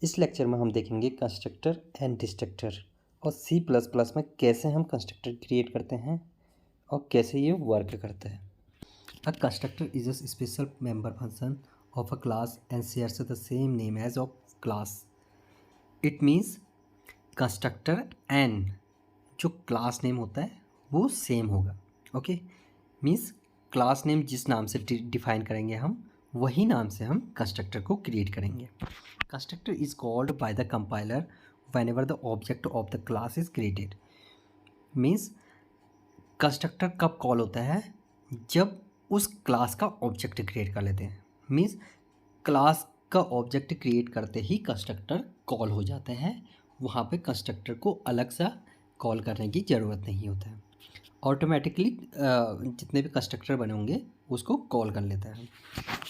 इस लेक्चर में हम देखेंगे कंस्ट्रक्टर एंड डिस्ट्रक्टर और सी प्लस प्लस में कैसे हम कंस्ट्रक्टर क्रिएट करते हैं और कैसे ये वर्क करता है। A constructor is a special member function of a class and shares the same name as of class. It means constructor and जो क्लास नेम होता है वो सेम होगा। ओके, मीन्स क्लास नेम जिस नाम से डिफाइन करेंगे हम वही नाम से हम कंस्ट्रक्टर को क्रिएट करेंगे। Constructor is called by the compiler whenever the object of the class is created। Means constructor कब कॉल होता है? जब उस क्लास का ऑब्जेक्ट क्रिएट कर लेते हैं। मीन्स क्लास का ऑब्जेक्ट क्रिएट करते ही कंस्ट्रक्टर कॉल हो जाते हैं। वहाँ पे कंस्ट्रक्टर को अलग सा कॉल करने की ज़रूरत नहीं होता है, ऑटोमेटिकली जितने भी कंस्ट्रक्टर बने होंगे उसको कॉल कर लेता है।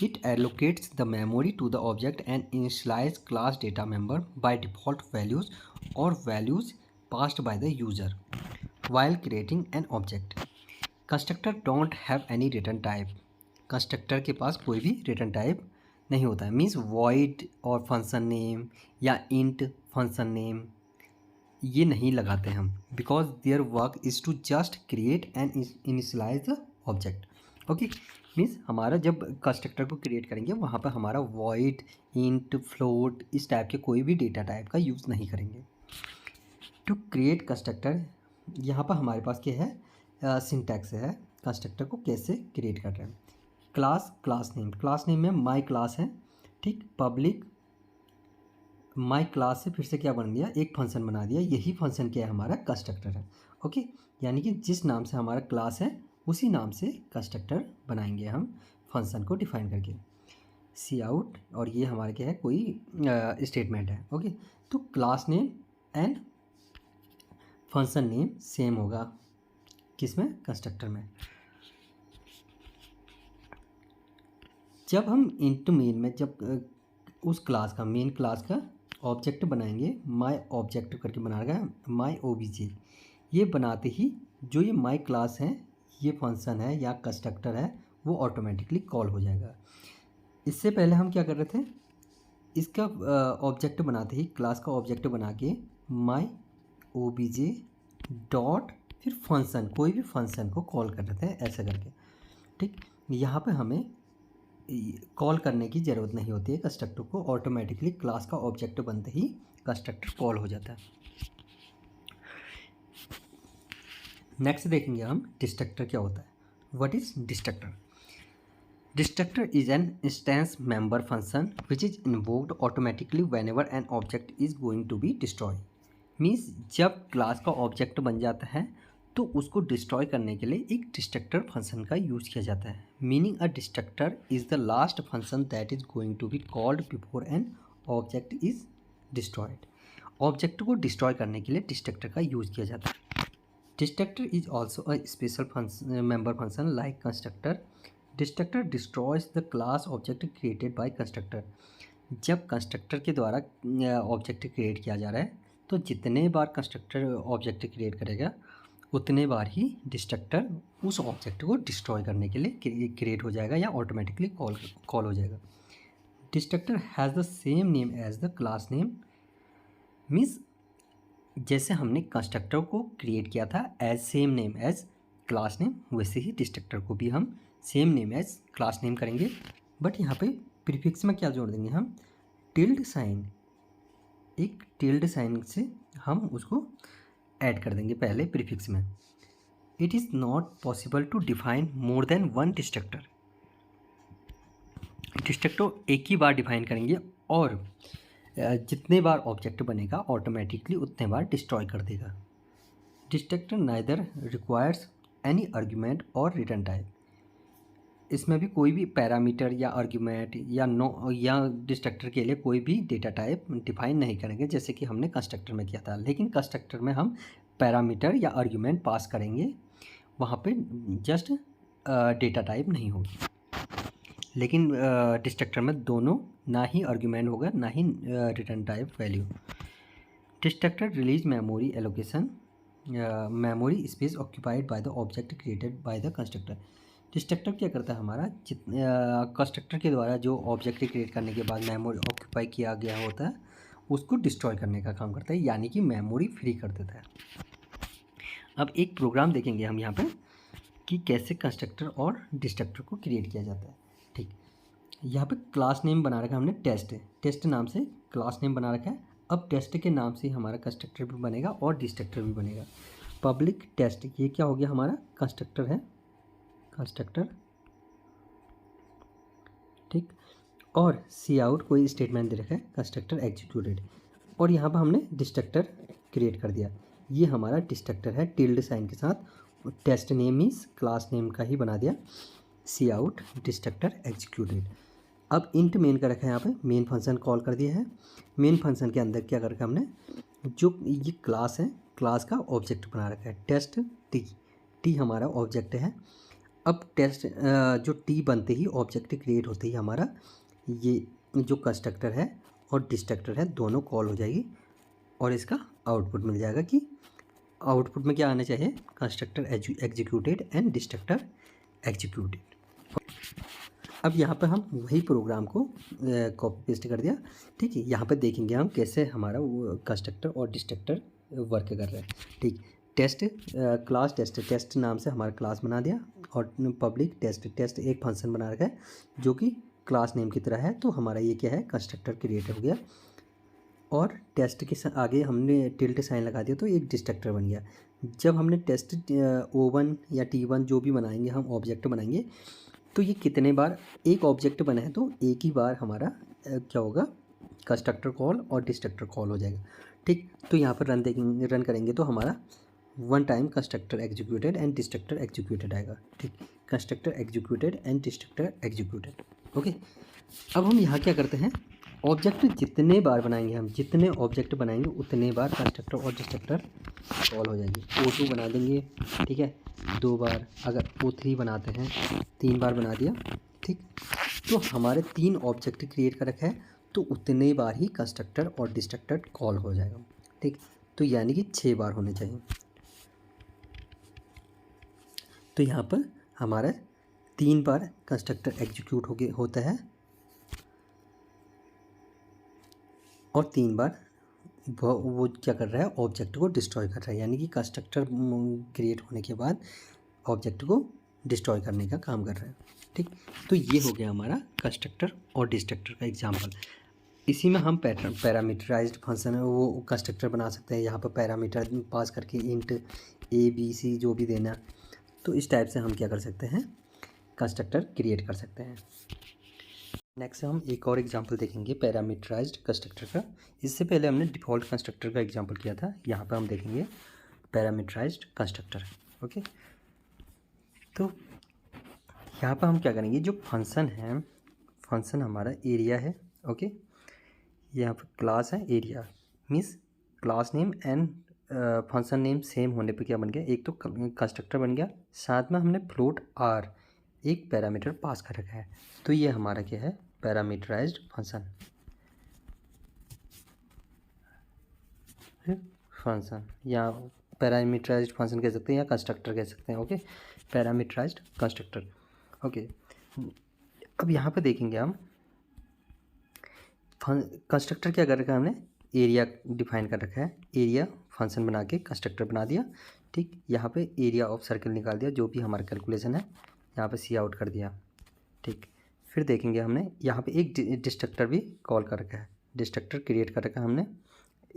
It allocates the memory to the object and initialise class data member by default values और values passed by the user while creating an object। Constructor don't have any return type. Constructor के पास कोई भी return type नहीं होता है। Means void और function name या इंट फंक्शन नेम ये नहीं लगाते हम, because their work is to just create and initialise the object. Okay, means हमारा जब कंस्ट्रक्टर को क्रिएट करेंगे वहाँ पर हमारा वॉइड, इंट, फ्लोट इस टाइप के कोई भी डेटा टाइप का यूज़ नहीं करेंगे। टू क्रिएट कंस्ट्रक्टर, यहाँ पर हमारे पास क्या है, सिंटैक्स है कंस्ट्रक्टर को कैसे क्रिएट कर रहे हैं। क्लास नेम में माई क्लास है, ठीक। पब्लिक माई क्लास से फिर से क्या बन दिया, एक फंक्शन बना दिया। यही फंक्शन क्या है, हमारा कंस्ट्रक्टर है। ओके, यानी कि जिस नाम से हमारा क्लास है उसी नाम से कंस्ट्रक्टर बनाएंगे हम फंक्शन को डिफाइन करके। सी आउट, और ये हमारा क्या है, कोई स्टेटमेंट है। ओके, तो class name and function name same होगा किसमें, कंस्ट्रक्टर में। जब हम इंटू मेन में जब उस क्लास का, मेन क्लास का ऑब्जेक्ट बनाएंगे, माई ऑब्जेक्ट करके बनाएगा माई ओबीजे, ये बनाते ही जो ये माई क्लास है, ये फंक्शन है या कंस्ट्रक्टर है, वो ऑटोमेटिकली कॉल हो जाएगा। इससे पहले हम क्या कर रहे थे, इसका ऑब्जेक्ट बनाते ही, क्लास का ऑब्जेक्ट बना के माई ओबीजे डॉट फिर फंक्शन, कोई भी फंक्शन को कॉल कर रहे थे ऐसा करके, ठीक। यहाँ पे हमें कॉल करने की ज़रूरत नहीं होती है कंस्ट्रक्टर को, ऑटोमेटिकली क्लास का ऑब्जेक्ट बनते ही कंस्ट्रक्टर कॉल हो जाता है। नेक्स्ट देखेंगे हम डिस्ट्रक्टर क्या होता है। What is destructor? Destructor is an instance member function which is invoked automatically whenever an object is going to be destroy. Means जब क्लास का ऑब्जेक्ट बन जाता है तो उसको डिस्ट्रॉय करने के लिए एक डिस्ट्रक्टर फंक्शन का यूज़ किया जाता है। Meaning a destructor is the last function that is going to be called before an object is destroyed. Object को डिस्ट्रॉय करने के लिए डिस्ट्रक्टर का यूज़ किया जाता है। Destructor is also a special member function like constructor. Destructor destroys the class object created by constructor. जब constructor के द्वारा ऑब्जेक्ट क्रिएट किया जा रहा है तो जितने बार कंस्ट्रक्टर ऑब्जेक्ट क्रिएट करेगा उतने बार ही डिस्ट्रक्टर उस ऑब्जेक्ट को डिस्ट्रॉय करने के लिए क्रिएट हो जाएगा या ऑटोमेटिकली कॉल हो जाएगा। Destructor has the same name as the class name. Means जैसे हमने कंस्ट्रक्टर को क्रिएट किया था as same name as class name, वैसे ही डिस्ट्रक्टर को भी हम same name as class name करेंगे। बट यहाँ पे प्रीफिक्स में क्या जोड़ देंगे हम, टिल्ड साइन। एक टिल्ड साइन से हम उसको ऐड कर देंगे पहले प्रीफिक्स में। It is not possible to define more then one destructor. Destructor एक ही बार डिफाइन करेंगे और जितने बार ऑब्जेक्ट बनेगा ऑटोमेटिकली उतने बार डिस्ट्रॉय कर देगा। Destructor neither requires any argument और रिटर्न टाइप। इसमें भी कोई भी पैरामीटर या आर्ग्यूमेंट या डिस्ट्रक्टर के लिए कोई भी डेटा टाइप डिफाइन नहीं करेंगे जैसे कि हमने कंस्ट्रक्टर में किया था। लेकिन कंस्ट्रक्टर में हम पैरामीटर या आर्ग्यूमेंट पास करेंगे, वहाँ पे जस्ट डेटा टाइप नहीं होगी। लेकिन डिस्ट्रक्टर में दोनों, ना ही आर्ग्यूमेंट होगा ना ही return type value. Destructor release memory allocation, memory space occupied by the object created by the constructor. Destructor क्या करता है, हमारा कंस्ट्रक्टर के द्वारा जो ऑब्जेक्ट क्रिएट करने के बाद मेमोरी ऑक्यूपाई किया गया होता है उसको डिस्ट्रॉय करने का काम करता है, यानी कि मेमोरी फ्री कर देता है। अब एक प्रोग्राम देखेंगे हम यहाँ पे कि कैसे कंस्ट्रक्टर और डिस्ट्रक्टर को क्रिएट किया जाता है। ठीक, यहाँ पे क्लास नेम बना रखा है हमने टेस्ट नाम से क्लास नेम बना रखा है। अब टेस्ट के नाम से हमारा कंस्ट्रक्टर भी बनेगा और डिस्ट्रक्टर भी बनेगा। पब्लिक टेस्ट, ये क्या हो गया, हमारा कंस्ट्रक्टर है, कंस्ट्रक्टर। ठीक, और सी आउट कोई स्टेटमेंट दे रखा है, कंस्ट्रक्टर एग्जीक्यूटेड, और यहाँ पर हमने डिस्ट्रक्टर क्रिएट कर दिया। ये हमारा डिस्ट्रक्टर है टिल्ड साइन के साथ। Test name means class name का ही बना दिया, सी आउट डिस्ट्रक्टर एग्जीक्यूटेड। अब इंट मेन का रखा है, यहाँ पे मेन फंक्शन कॉल कर दिया है। मेन फंक्शन के अंदर क्या कर रखा है हमने, जो ये क्लास है, क्लास का ऑब्जेक्ट बना रखा है टेस्ट टी हमारा ऑब्जेक्ट है। अब टेस्ट जो टी बनते ही ऑब्जेक्ट क्रिएट होते ही हमारा ये जो कंस्ट्रक्टर है और डिस्ट्रक्टर है दोनों कॉल हो जाएगी, और इसका आउटपुट मिल जाएगा कि आउटपुट में क्या आना चाहिए, constructor executed and destructor executed. अब यहाँ पर हम वही प्रोग्राम को कॉपी पेस्ट कर दिया। ठीक है, यहाँ पर देखेंगे हम कैसे हमारा वो कंस्ट्रक्टर और डिस्ट्रक्टर वर्क कर रहा है। ठीक, टेस्ट क्लास टेस्ट नाम से हमारा क्लास बना दिया, और पब्लिक टेस्ट एक फंक्शन बना रखा है जो कि क्लास नेम की तरह है। तो हमारा ये क्या है, कंस्ट्रक्टर क्रिएट हो गया, और टेस्ट के आगे हमने टिल्ट साइन लगा दिया तो एक डिस्ट्रक्टर बन गया। जब हमने टेस्ट O1 या T1 जो भी बनाएंगे हम ऑब्जेक्ट बनाएंगे, तो ये कितने बार एक ऑब्जेक्ट बना है तो एक ही बार हमारा क्या होगा, कंस्ट्रक्टर कॉल और डिस्ट्रक्टर कॉल हो जाएगा। ठीक, तो यहाँ पर रन करेंगे तो हमारा one time constructor executed and destructor executed आएगा। ठीक, constructor executed and destructor executed. Okay, अब हम यहाँ क्या करते हैं, ऑब्जेक्ट जितने बार बनाएंगे हम, जितने ऑब्जेक्ट बनाएंगे उतने बार कंस्ट्रक्टर और डिस्ट्रक्टर कॉल हो जाएगी। O2 बना देंगे, ठीक है, 2 बार, अगर O3 बनाते हैं 3 बार बना दिया। ठीक, तो हमारे 3 ऑब्जेक्ट क्रिएट कर रखा है तो उतने बार ही कंस्ट्रक्टर और डिस्ट्रक्टर कॉल हो जाएगा। ठीक, तो यानी कि 6 बार होने चाहिए। तो यहाँ पर हमारा 3 बार कंस्ट्रक्टर एग्जीक्यूट होता है और 3 बार वो क्या कर रहा है, ऑब्जेक्ट को डिस्ट्रॉय कर रहा है, यानी कि कंस्ट्रक्टर क्रिएट होने के बाद ऑब्जेक्ट को डिस्ट्रॉय करने का काम कर रहा है। ठीक, तो ये हो गया हमारा कंस्ट्रक्टर और डिस्ट्रक्टर का एग्जांपल। इसी में हम पैरामीटराइज्ड फंक्शन है वो कंस्ट्रक्टर बना सकते हैं। यहाँ पर पैरामीटर पास करके इंट ABC जो भी देना, तो इस टाइप से हम क्या कर सकते हैं, कंस्ट्रक्टर क्रिएट कर सकते हैं। नेक्स्ट हम एक और एग्जांपल देखेंगे पैरामीटराइज्ड कंस्ट्रक्टर का। इससे पहले हमने डिफ़ॉल्ट कंस्ट्रक्टर का एग्जांपल किया था, यहाँ पर हम देखेंगे पैरामीटराइज्ड कंस्ट्रक्टर। ओके, तो यहाँ पर हम क्या करेंगे, जो फंक्शन है, फंक्शन हमारा एरिया है। ओके, यहाँ पर क्लास है area, means class name and function name same होने पे क्या बन गया, एक तो कंस्ट्रक्टर बन गया, साथ में हमने फ्लोट R एक पैरामीटर पास कर रखा है। तो ये हमारा क्या है, पैरामीटराइज्ड फंक्शन या पैरामीटराइज्ड फंक्शन कह सकते हैं या कंस्ट्रक्टर कह सकते हैं। Okay, parameterised constructor. ओके, अब यहाँ पे देखेंगे हम कंस्ट्रक्टर क्या कर रखा है हमने, एरिया डिफाइन कर रखा है, एरिया फंक्शन बना के कंस्ट्रक्टर बना दिया। ठीक, यहाँ पे एरिया ऑफ सर्कल निकाल दिया, जो भी हमारा कैलकुलेशन है यहाँ पे सी आउट कर दिया। ठीक, फिर देखेंगे हमने यहाँ पे एक डिस्ट्रक्टर भी कॉल कर रखा है, डिस्ट्रक्टर क्रिएट कर रखा है हमने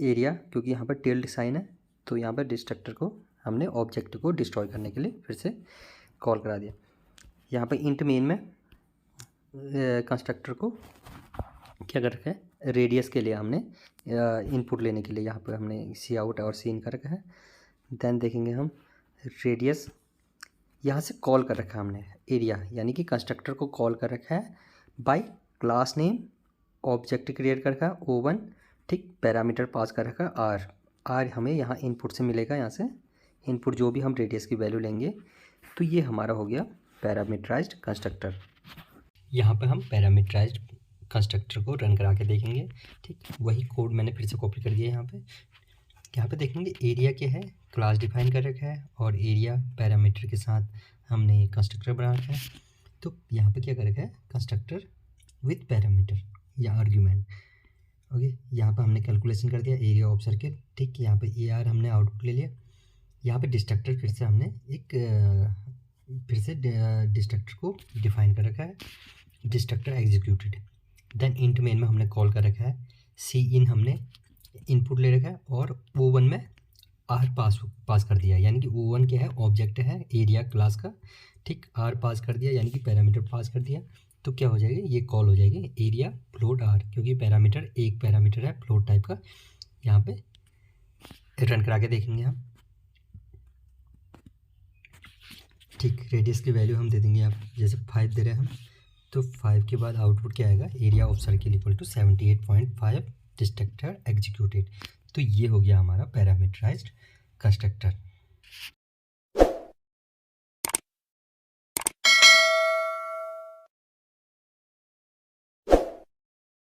एरिया, क्योंकि यहाँ पर टिल्ड साइन है तो यहाँ पर डिस्ट्रक्टर को हमने ऑब्जेक्ट को डिस्ट्रॉय करने के लिए फिर से कॉल करा दिया। यहाँ पर इंट मेन में कंस्ट्रक्टर को क्या कर रखा है, रेडियस के लिए हमने इनपुट लेने के लिए यहाँ पर हमने सी आउट और सी इन कर रखा है। देन देखेंगे हम रेडियस यहाँ से कॉल कर रखा है हमने एरिया, यानी कि कंस्ट्रक्टर को कॉल कर रखा है by class name, object create कर रखा है O1। ठीक, पैरामीटर पास कर रखा है R हमें यहाँ इनपुट से मिलेगा, यहाँ से इनपुट जो भी हम रेडियस की वैल्यू लेंगे। तो ये हमारा हो गया पैरामीटराइज्ड कंस्ट्रक्टर। यहाँ पर हम पैरामीटराइज्ड कंस्ट्रक्टर को रन करा के देखेंगे। ठीक, वही कोड मैंने फिर से कॉपी कर दिया। यहाँ पे देखेंगे एरिया क्या है, क्लास डिफाइन कर रखा है और एरिया पैरामीटर के साथ हमने कंस्ट्रक्टर बना रखा है। तो यहाँ पे क्या कर रखा है, कंस्ट्रक्टर विथ पैरामीटर या आर्ग्यूमेंट। ओके, यहाँ पे हमने कैलकुलेशन कर दिया एरिया ऑफ सर्किल। ठीक, यहाँ पे ए आर हमने आउटपुट ले लिया। यहाँ पे डिस्ट्रक्टर फिर से हमने डिस्ट्रक्टर को डिफाइन कर रखा है, destructor executed. Then int main में हमने कॉल कर रखा है, सी इन हमने इनपुट ले रखा है और ओ वन में आर पास कर दिया, यानी कि ओ वन क्या है, ऑब्जेक्ट है एरिया क्लास का। ठीक, आर पास कर दिया यानी कि पैरामीटर पास कर दिया, तो क्या हो जाएगा, ये कॉल हो जाएगी एरिया फ्लोट आर, क्योंकि पैरामीटर एक पैरामीटर है फ्लोट टाइप का। यहाँ पे रन करा के देखेंगे हम। ठीक, रेडियस की वैल्यू हम दे देंगे यहाँ पे, जैसे 5 दे रहे हैं हम, तो 5 के बाद आउटपुट क्या आएगा, area of circle equal to 78.5 destructor executed. तो ये हो गया हमारा पैरामीटराइज्ड कंस्ट्रक्टर।